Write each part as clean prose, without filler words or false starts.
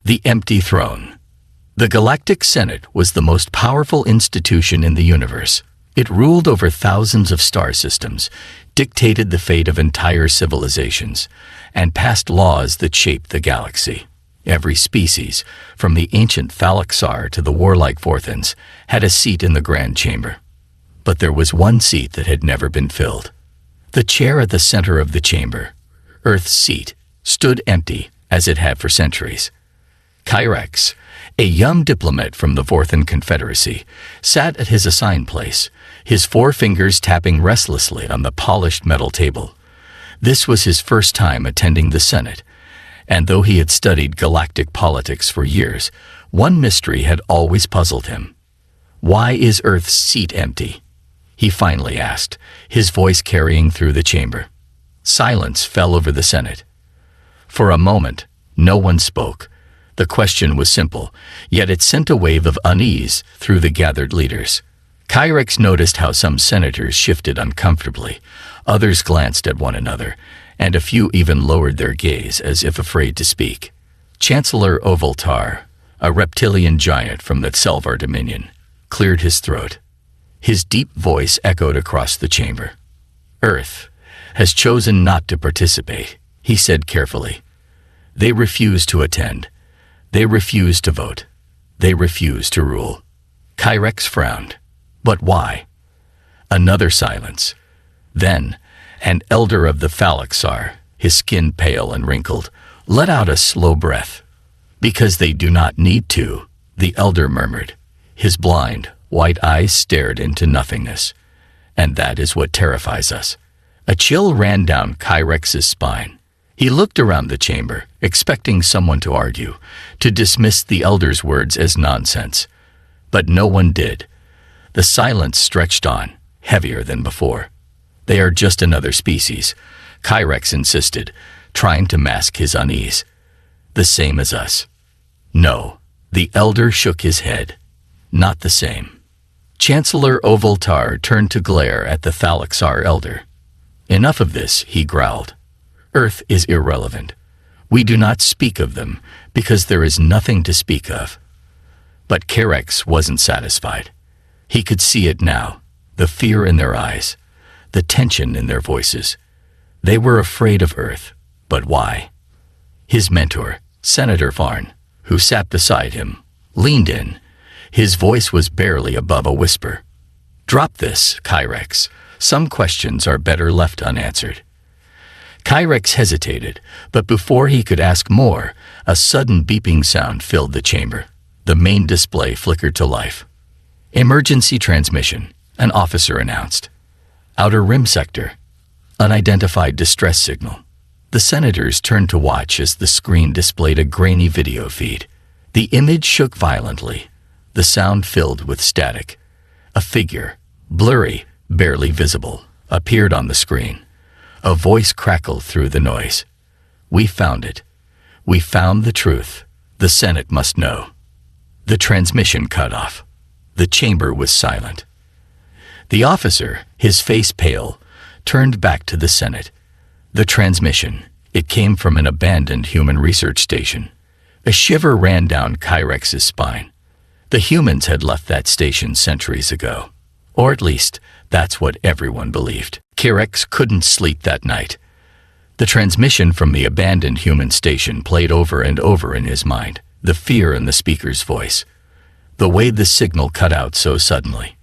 The empty throne. The Galactic Senate was the most powerful institution in the universe. It ruled over thousands of star systems, dictated the fate of entire civilizations, and passed laws that shaped the galaxy. Every species, from the ancient Thalaxar to the warlike Vorthons, had a seat in the Grand Chamber. But there was one seat that had never been filled. The chair at the center of the chamber, Earth's seat, stood empty, as it had for centuries. Kyrex, a young diplomat from the Vorthon Confederacy, sat at his assigned place, his 4 fingers tapping restlessly on the polished metal table. This was his first time attending the Senate, and though he had studied galactic politics for years, one mystery had always puzzled him. "Why is Earth's seat empty?" he finally asked, his voice carrying through the chamber. Silence fell over the Senate. For a moment, no one spoke. The question was simple, yet it sent a wave of unease through the gathered leaders. Kyrex noticed how some senators shifted uncomfortably, others glanced at one another, and a few even lowered their gaze as if afraid to speak. Chancellor Ovaltar, a reptilian giant from the Selvar Dominion, cleared his throat. His deep voice echoed across the chamber. "Earth has chosen not to participate," he said carefully. "They refuse to attend. They refuse to vote. They refuse to rule." Kyrex frowned. But why? Another silence. Then, an elder of the Thalaxar, his skin pale and wrinkled, let out a slow breath. "Because they do not need to," the elder murmured. His blind, white eyes stared into nothingness. "And that is what terrifies us." A chill ran down Kyrex's spine. He looked around the chamber, expecting someone to argue, to dismiss the elder's words as nonsense. But no one did. The silence stretched on, heavier than before. "They are just another species," Kyrex insisted, trying to mask his unease. "The same as us." "No," the elder shook his head. "Not the same." Chancellor Ovaltar turned to glare at the Thalaxar elder. "Enough of this," he growled. "Earth is irrelevant. We do not speak of them because there is nothing to speak of." But Kyrex wasn't satisfied. He could see it now, the fear in their eyes, the tension in their voices. They were afraid of Earth, but why? His mentor, Senator Farn, who sat beside him, leaned in. His voice was barely above a whisper. "Drop this, Kyrex. Some questions are better left unanswered." Kyrex hesitated, but before he could ask more, a sudden beeping sound filled the chamber. The main display flickered to life. "Emergency transmission," an officer announced. "Outer Rim sector. Unidentified distress signal." The senators turned to watch as the screen displayed a grainy video feed. The image shook violently, the sound filled with static. A figure, blurry, barely visible, appeared on the screen. A voice crackled through the noise. "We found it. We found the truth. The Senate must know." The transmission cut off. The chamber was silent. The officer, his face pale, turned back to the Senate. The transmission, it came from an abandoned human research station. A shiver ran down Kyrex's spine. The humans had left that station centuries ago. Or at least, that's what everyone believed. Kyrex couldn't sleep that night. The transmission from the abandoned human station played over and over in his mind, the fear in the speaker's voice, the way the signal cut out so suddenly,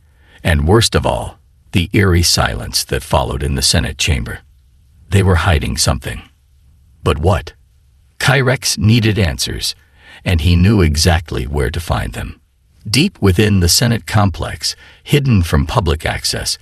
and worst of all, the eerie silence that followed in the Senate chamber. They were hiding something. But what? Kyrex needed answers, and he knew exactly where to find them. Deep within the Senate complex, hidden from public access,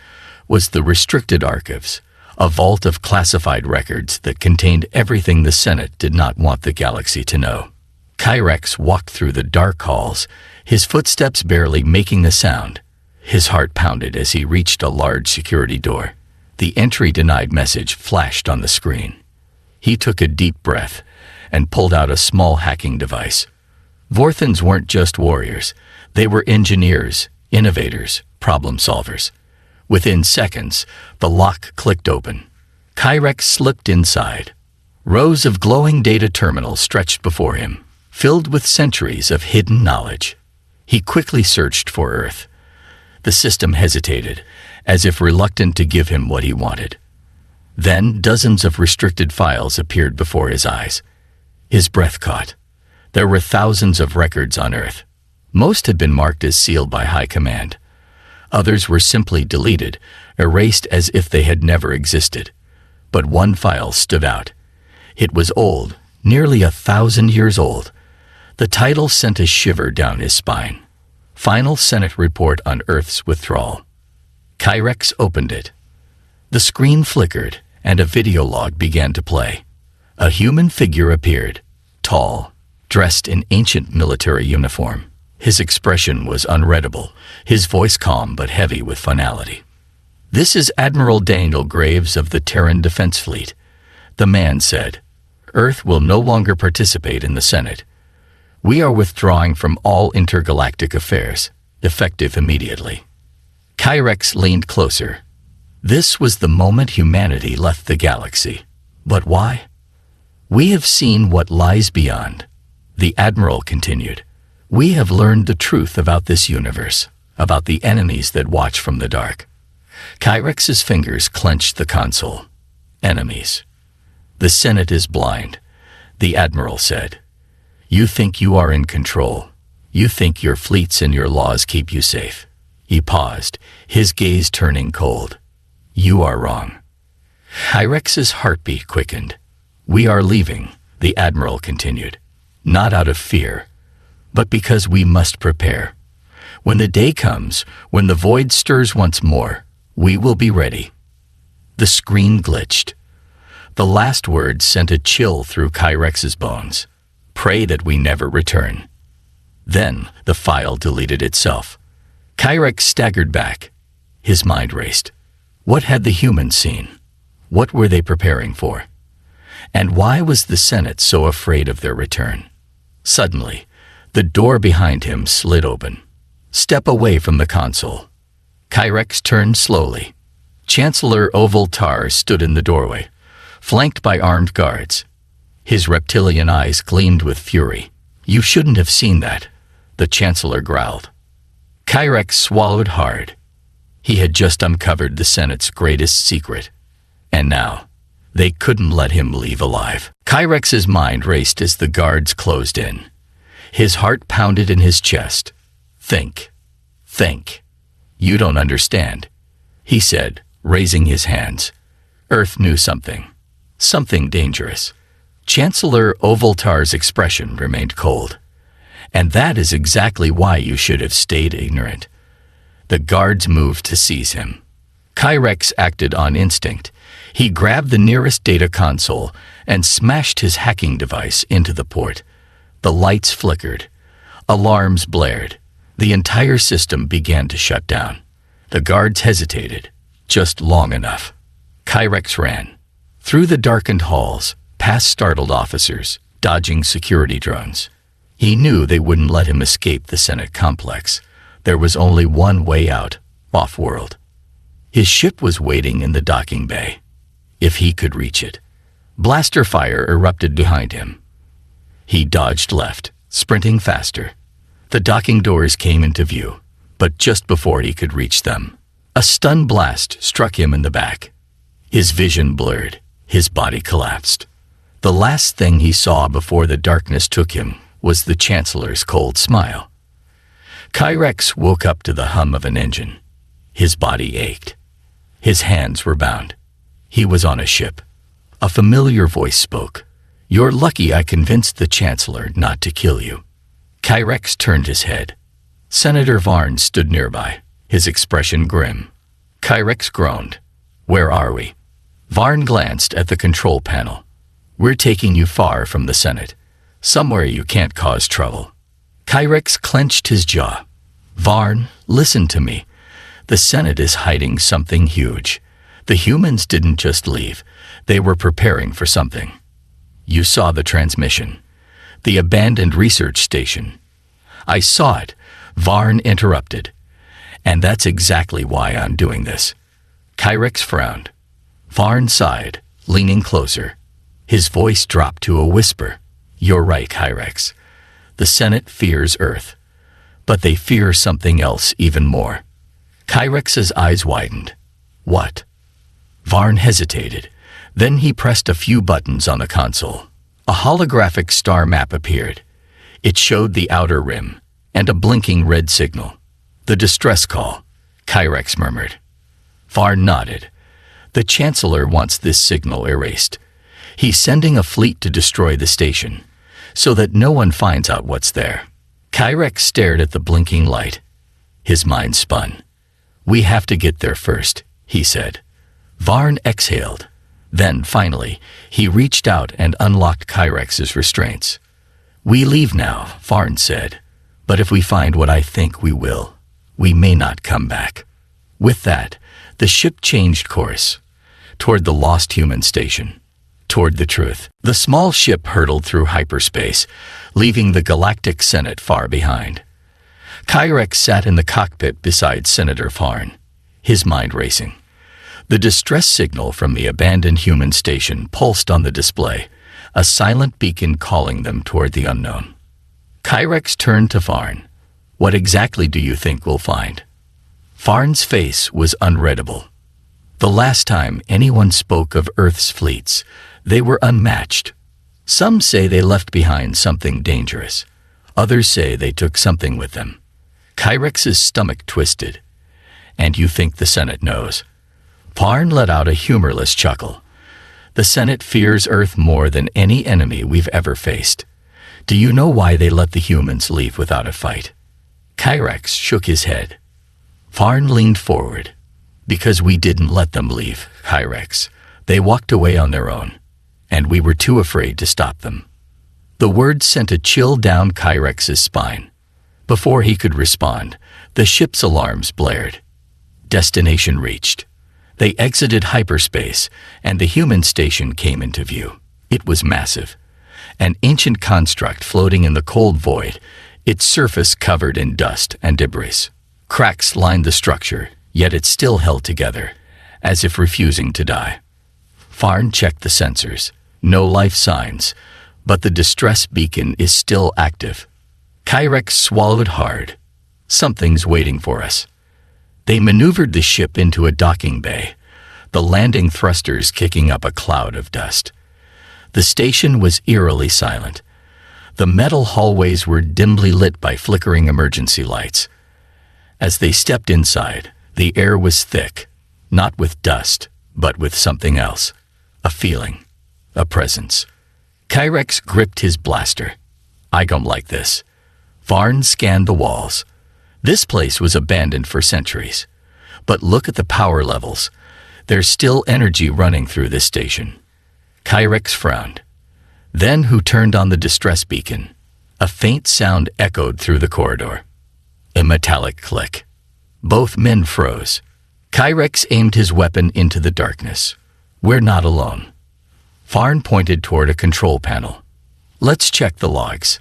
was the restricted archives, a vault of classified records that contained everything the Senate did not want the galaxy to know. Kyrex walked through the dark halls, his footsteps barely making a sound. His heart pounded as he reached a large security door. The entry denied message flashed on the screen. He took a deep breath and pulled out a small hacking device. Vorthons weren't just warriors. They were engineers, innovators, problem solvers. Within seconds, the lock clicked open. Kyrex slipped inside. Rows of glowing data terminals stretched before him, filled with centuries of hidden knowledge. He quickly searched for Earth. The system hesitated, as if reluctant to give him what he wanted. Then dozens of restricted files appeared before his eyes. His breath caught. There were thousands of records on Earth. Most had been marked as sealed by High Command. Others were simply deleted, erased as if they had never existed. But one file stood out. It was old, nearly 1,000 years old. The title sent a shiver down his spine. Final Senate Report on Earth's Withdrawal. Kyrex opened it. The screen flickered, and a video log began to play. A human figure appeared, tall, dressed in ancient military uniform. His expression was unreadable, his voice calm but heavy with finality. "This is Admiral Daniel Graves of the Terran Defense Fleet," the man said. "Earth will no longer participate in the Senate. We are withdrawing from all intergalactic affairs, effective immediately." Kyrex leaned closer. This was the moment humanity left the galaxy. But why? "We have seen what lies beyond," the Admiral continued. "We have learned the truth about this universe, about the enemies that watch from the dark." Kyrex's fingers clenched the console. "Enemies. The Senate is blind," the Admiral said. "You think you are in control. You think your fleets and your laws keep you safe." He paused, his gaze turning cold. "You are wrong." Kyrex's heartbeat quickened. "We are leaving," the Admiral continued. "Not out of fear, but because we must prepare. When the day comes, when the void stirs once more, we will be ready." The screen glitched. The last word sent a chill through Kyrex's bones. "Pray that we never return." Then the file deleted itself. Kyrex staggered back. His mind raced. What had the humans seen? What were they preparing for? And why was the Senate so afraid of their return? Suddenly, the door behind him slid open. "Step away from the console." Kyrex turned slowly. Chancellor Ovaltar stood in the doorway, flanked by armed guards. His reptilian eyes gleamed with fury. "You shouldn't have seen that," the Chancellor growled. Kyrex swallowed hard. He had just uncovered the Senate's greatest secret. And now, they couldn't let him leave alive. Kyrex's mind raced as the guards closed in. His heart pounded in his chest. Think. "You don't understand," he said, raising his hands. "Earth knew something dangerous." Chancellor Ovaltar's expression remained cold. "And that is exactly why you should have stayed ignorant." The guards moved to seize him. Kyrex acted on instinct. He grabbed the nearest data console and smashed his hacking device into the port. The lights flickered. Alarms blared. The entire system began to shut down. The guards hesitated, just long enough. Kyrex ran. Through the darkened halls, past startled officers, dodging security drones. He knew they wouldn't let him escape the Senate complex. There was only one way out, off-world. His ship was waiting in the docking bay. If he could reach it. Blaster fire erupted behind him. He dodged left, sprinting faster. The docking doors came into view, but just before he could reach them, a stun blast struck him in the back. His vision blurred, his body collapsed. The last thing he saw before the darkness took him was the Chancellor's cold smile. Kyrex woke up to the hum of an engine. His body ached. His hands were bound. He was on a ship. A familiar voice spoke. "You're lucky I convinced the Chancellor not to kill you." Kyrex turned his head. Senator Varn stood nearby, his expression grim. Kyrex groaned. "Where are we?" Varn glanced at the control panel. "We're taking you far from the Senate. Somewhere you can't cause trouble." Kyrex clenched his jaw. "Varn, listen to me. The Senate is hiding something huge. The humans didn't just leave. They were preparing for something. You saw the transmission. The abandoned research station." "I saw it," Varn interrupted. "And that's exactly why I'm doing this." Kyrex frowned. Varn sighed, leaning closer. His voice dropped to a whisper. "You're right, Kyrex. The Senate fears Earth. But they fear something else even more. Kyrex's eyes widened. What? Varn hesitated. Then he pressed a few buttons on the console. A holographic star map appeared. It showed the outer rim and a blinking red signal. The distress call, Kyrex murmured. Varn nodded. The Chancellor wants this signal erased. He's sending a fleet to destroy the station, so that no one finds out what's there. Kyrex stared at the blinking light. His mind spun. We have to get there first, he said. Varn exhaled. Then, finally, he reached out and unlocked Kyrex's restraints. We leave now, Varn said. But if we find what I think we will, we may not come back. With that, the ship changed course. Toward the lost human station. Toward the truth. The small ship hurtled through hyperspace, leaving the Galactic Senate far behind. Kyrex sat in the cockpit beside Senator Varn, his mind racing. The distress signal from the abandoned human station pulsed on the display, a silent beacon calling them toward the unknown. Kyrex turned to Varn. What exactly do you think we'll find? Varn's face was unreadable. The last time anyone spoke of Earth's fleets, they were unmatched. Some say they left behind something dangerous. Others say they took something with them. Kyrex's stomach twisted. And you think the Senate knows? Varn let out a humorless chuckle. The Senate fears Earth more than any enemy we've ever faced. Do you know why they let the humans leave without a fight? Kyrex shook his head. Varn leaned forward. Because we didn't let them leave, Kyrex. They walked away on their own, and we were too afraid to stop them. The words sent a chill down Kyrex's spine. Before he could respond, the ship's alarms blared. Destination reached. They exited hyperspace, and the human station came into view. It was massive. An ancient construct floating in the cold void, its surface covered in dust and debris. Cracks lined the structure, yet it still held together, as if refusing to die. Varn checked the sensors. No life signs, but the distress beacon is still active. Kyrex swallowed hard. Something's waiting for us. They maneuvered the ship into a docking bay, the landing thrusters kicking up a cloud of dust. The station was eerily silent. The metal hallways were dimly lit by flickering emergency lights. As they stepped inside, the air was thick, not with dust, but with something else. A feeling, a presence. Kyrex gripped his blaster. I don't like this. Varn scanned the walls. This place was abandoned for centuries. But look at the power levels. There's still energy running through this station. Kyrex frowned. Then who turned on the distress beacon? A faint sound echoed through the corridor. A metallic click. Both men froze. Kyrex aimed his weapon into the darkness. We're not alone. Varn pointed toward a control panel. Let's check the logs.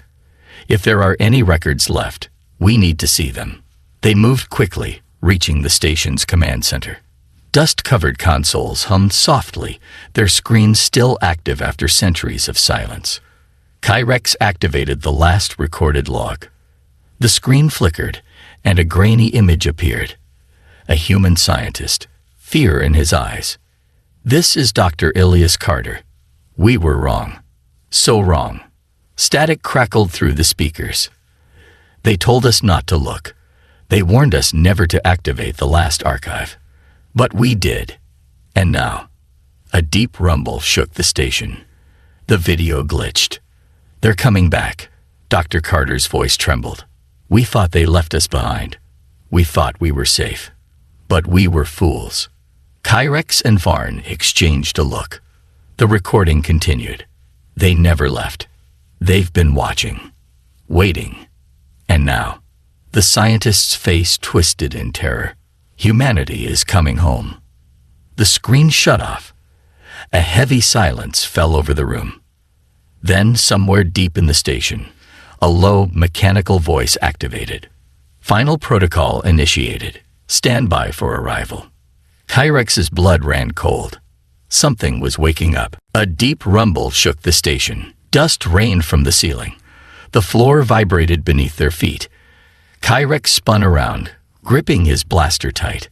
If there are any records left, we need to see them. They moved quickly, reaching the station's command center. Dust-covered consoles hummed softly, their screens still active after centuries of silence. Kyrex activated the last recorded log. The screen flickered, and a grainy image appeared. A human scientist, fear in his eyes. This is Dr. Ilias Carter. We were wrong. So wrong. Static crackled through the speakers. They told us not to look. They warned us never to activate the last archive. But we did. And now, a deep rumble shook the station. The video glitched. They're coming back. Dr. Carter's voice trembled. We thought they left us behind. We thought we were safe. But we were fools. Kyrex and Varn exchanged a look. The recording continued. They never left. They've been watching. Waiting. And now, the scientist's face twisted in terror. Humanity is coming home. The screen shut off. A heavy silence fell over the room. Then, somewhere deep in the station, a low, mechanical voice activated. Final protocol initiated. Stand by for arrival. Kyrex's blood ran cold. Something was waking up. A deep rumble shook the station. Dust rained from the ceiling. The floor vibrated beneath their feet. Kyrex spun around, gripping his blaster tight.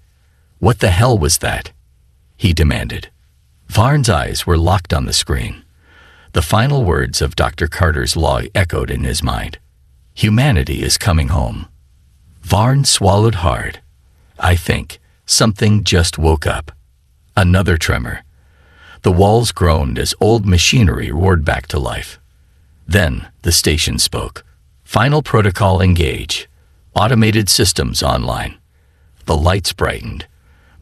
"What the hell was that?" he demanded. Varn's eyes were locked on the screen. The final words of Dr. Carter's law echoed in his mind. "Humanity is coming home." Varn swallowed hard. I think something just woke up. Another tremor. The walls groaned as old machinery roared back to life. Then the station spoke. "Final protocol engage. Automated systems online." The lights brightened.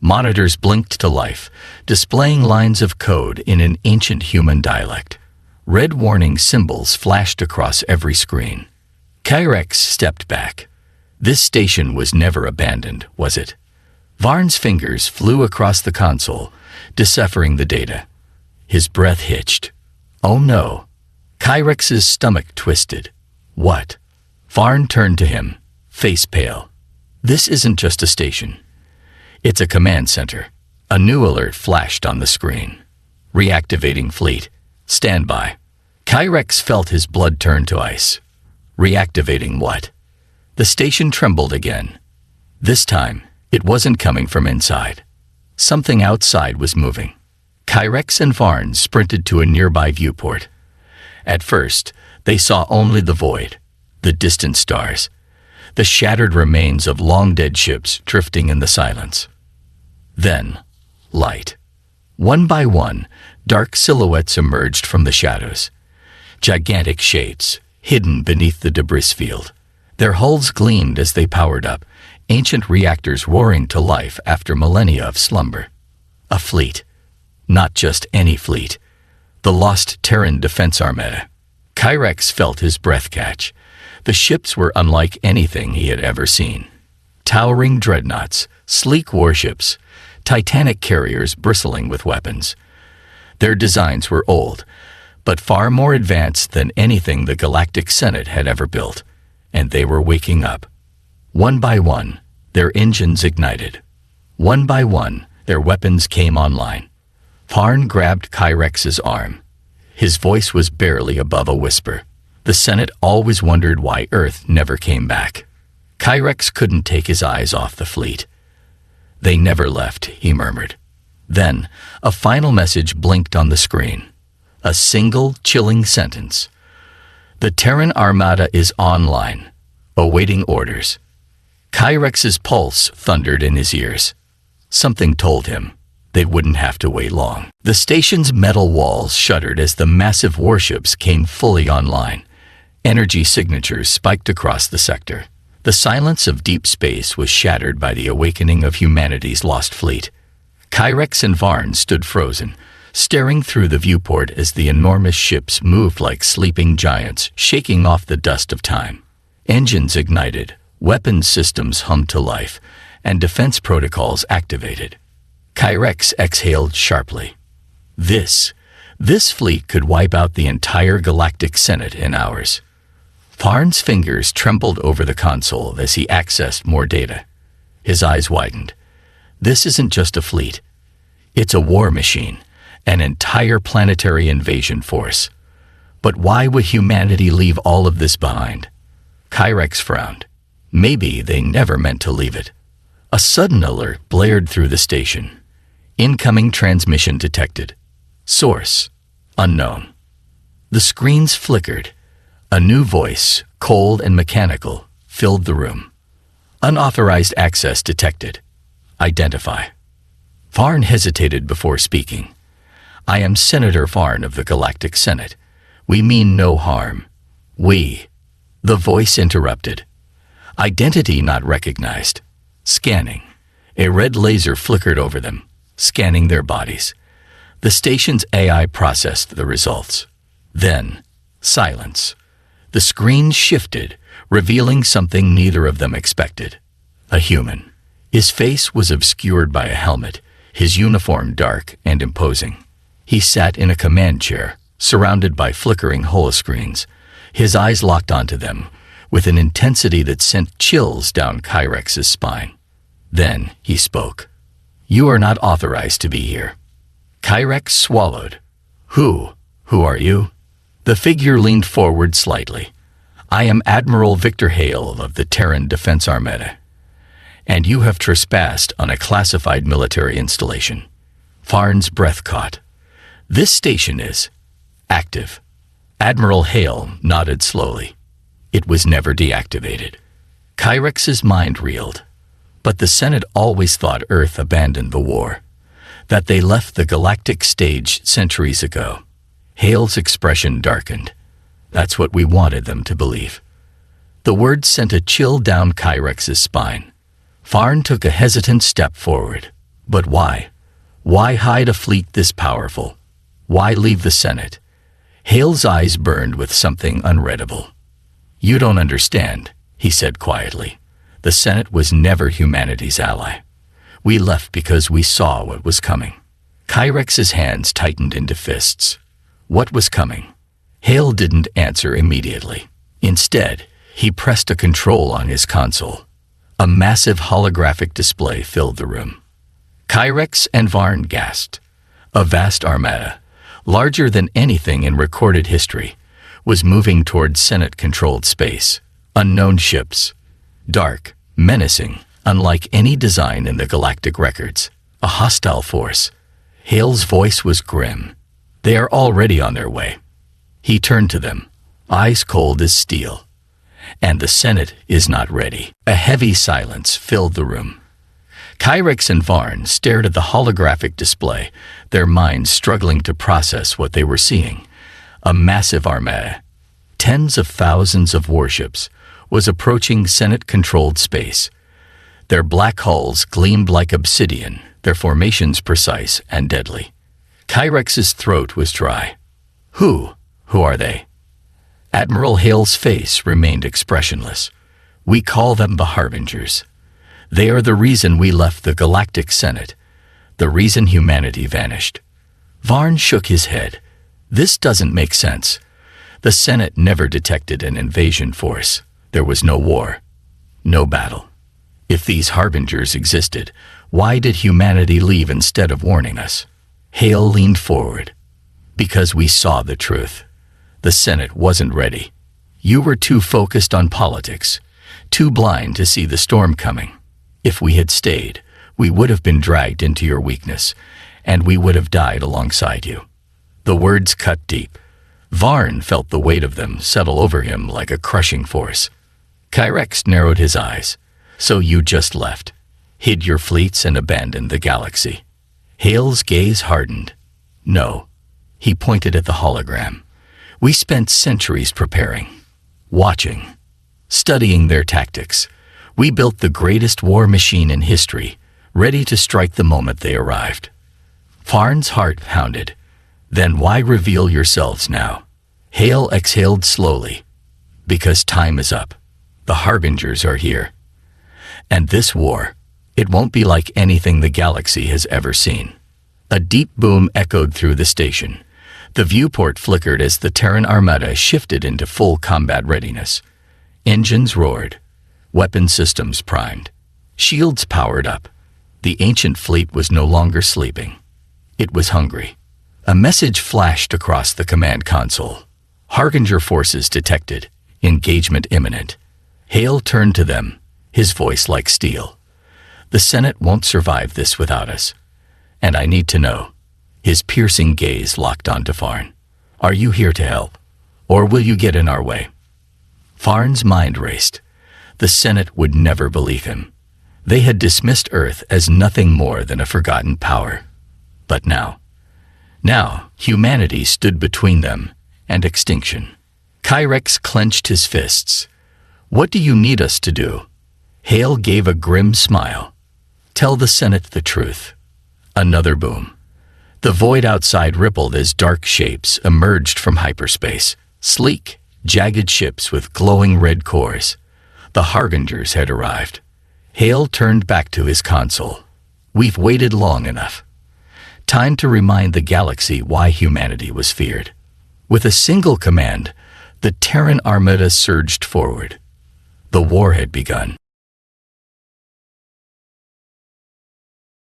Monitors blinked to life, displaying lines of code in an ancient human dialect. Red warning symbols flashed across every screen. Kyrex stepped back. This station was never abandoned, was it? Varn's fingers flew across the console, deciphering the data. His breath hitched. Oh no. Kyrex's stomach twisted. What? Varn turned to him, face pale. This isn't just a station. It's a command center. A new alert flashed on the screen. Reactivating fleet. Stand by. Kyrex felt his blood turn to ice. Reactivating what? The station trembled again. This time, it wasn't coming from inside. Something outside was moving. Kyrex and Varn sprinted to a nearby viewport. At first, they saw only the void, the distant stars, the shattered remains of long-dead ships drifting in the silence. Then, light. One by one, dark silhouettes emerged from the shadows. Gigantic shapes, hidden beneath the debris field. Their hulls gleamed as they powered up, ancient reactors roaring to life after millennia of slumber. A fleet. Not just any fleet. The lost Terran Defense Armada. Kyrex felt his breath catch. The ships were unlike anything he had ever seen. Towering dreadnoughts, sleek warships, titanic carriers bristling with weapons. Their designs were old, but far more advanced than anything the Galactic Senate had ever built, and they were waking up. One by one, their engines ignited. One by one, their weapons came online. Varn grabbed Kyrex's arm. His voice was barely above a whisper. The Senate always wondered why Earth never came back. Kyrex couldn't take his eyes off the fleet. "They never left," he murmured. Then, a final message blinked on the screen. A single, chilling sentence. "The Terran Armada is online, awaiting orders." Kyrex's pulse thundered in his ears. Something told him they wouldn't have to wait long. The station's metal walls shuddered as the massive warships came fully online. Energy signatures spiked across the sector. The silence of deep space was shattered by the awakening of humanity's lost fleet. Kyrex and Varn stood frozen, staring through the viewport as the enormous ships moved like sleeping giants, shaking off the dust of time. Engines ignited, weapons systems hummed to life, and defense protocols activated. Kyrex exhaled sharply. This fleet could wipe out the entire Galactic Senate in hours. Varn's fingers trembled over the console as he accessed more data. His eyes widened. This isn't just a fleet. It's a war machine, an entire planetary invasion force. But why would humanity leave all of this behind? Kyrex frowned. Maybe they never meant to leave it. A sudden alert blared through the station. Incoming transmission detected. Source unknown. The screens flickered. A new voice, cold and mechanical, filled the room. Unauthorized access detected. Identify. Varn hesitated before speaking. "I am Senator Varn of the Galactic Senate. We mean no harm." "We." The voice interrupted. Identity not recognized. Scanning. A red laser flickered over them, scanning their bodies. The station's AI processed the results. Then, silence. The screen shifted, revealing something neither of them expected. A human. His face was obscured by a helmet, his uniform dark and imposing. He sat in a command chair, surrounded by flickering holoscreens, his eyes locked onto them, with an intensity that sent chills down Kyrex's spine. Then he spoke. "You are not authorized to be here." Kyrex swallowed. Who are you?" The figure leaned forward slightly. I am Admiral Victor Hale of the Terran Defense Armada, and you have trespassed on a classified military installation. Farn's breath caught. This station is active. Admiral Hale nodded slowly. It was never deactivated. Kyrex's mind reeled. But the Senate always thought Earth abandoned the war, that they left the galactic stage centuries ago. Hale's expression darkened. That's what we wanted them to believe. The words sent a chill down Kyrex's spine. Farn took a hesitant step forward. But why? Why hide a fleet this powerful? Why leave the Senate? Hale's eyes burned with something unreadable. You don't understand, he said quietly. The Senate was never humanity's ally. We left because we saw what was coming. Kyrex's hands tightened into fists. What was coming? Hale didn't answer immediately. Instead, he pressed a control on his console. A massive holographic display filled the room. Kyrex and Varn gasped. A vast armada, larger than anything in recorded history, was moving toward Senate-controlled space. Unknown ships. Dark, menacing, unlike any design in the galactic records. A hostile force. Hale's voice was grim. They are already on their way. He turned to them, eyes cold as steel. And the Senate is not ready. A heavy silence filled the room. Kyrex and Varn stared at the holographic display, their minds struggling to process what they were seeing. A massive armada, tens of thousands of warships, was approaching Senate-controlled space. Their black hulls gleamed like obsidian, their formations precise and deadly. Kyrex's throat was dry. Who are they? Admiral Hale's face remained expressionless. We call them the Harbingers. They are the reason we left the Galactic Senate, the reason humanity vanished. Varn shook his head. This doesn't make sense. The Senate never detected an invasion force. There was no war, no battle. If these Harbingers existed, why did humanity leave instead of warning us? Hale leaned forward. Because we saw the truth. The Senate wasn't ready. You were too focused on politics, too blind to see the storm coming. If we had stayed, we would have been dragged into your weakness, and we would have died alongside you. The words cut deep. Varn felt the weight of them settle over him like a crushing force. Kyrex narrowed his eyes. So you just left, hid your fleets and abandoned the galaxy. Hale's gaze hardened. No. He pointed at the hologram. We spent centuries preparing, watching, studying their tactics. We built the greatest war machine in history, ready to strike the moment they arrived. Farn's heart pounded. Then why reveal yourselves now? Hale exhaled slowly. Because time is up. The Harbingers are here. And this war, it won't be like anything the galaxy has ever seen. A deep boom echoed through the station. The viewport flickered as the Terran Armada shifted into full combat readiness. Engines roared. Weapon systems primed. Shields powered up. The ancient fleet was no longer sleeping. It was hungry. A message flashed across the command console. Harbinger forces detected. Engagement imminent. Hale turned to them, his voice like steel. The Senate won't survive this without us. And I need to know. His piercing gaze locked onto Farn. Are you here to help? Or will you get in our way? Farn's mind raced. The Senate would never believe him. They had dismissed Earth as nothing more than a forgotten power. But now, humanity stood between them and extinction. Kyrex clenched his fists. What do you need us to do? Hale gave a grim smile. Tell the Senate the truth. Another boom. The void outside rippled as dark shapes emerged from hyperspace. Sleek, jagged ships with glowing red cores. The Harbingers had arrived. Hale turned back to his console. We've waited long enough. Time to remind the galaxy why humanity was feared. With a single command, the Terran Armada surged forward. The war had begun.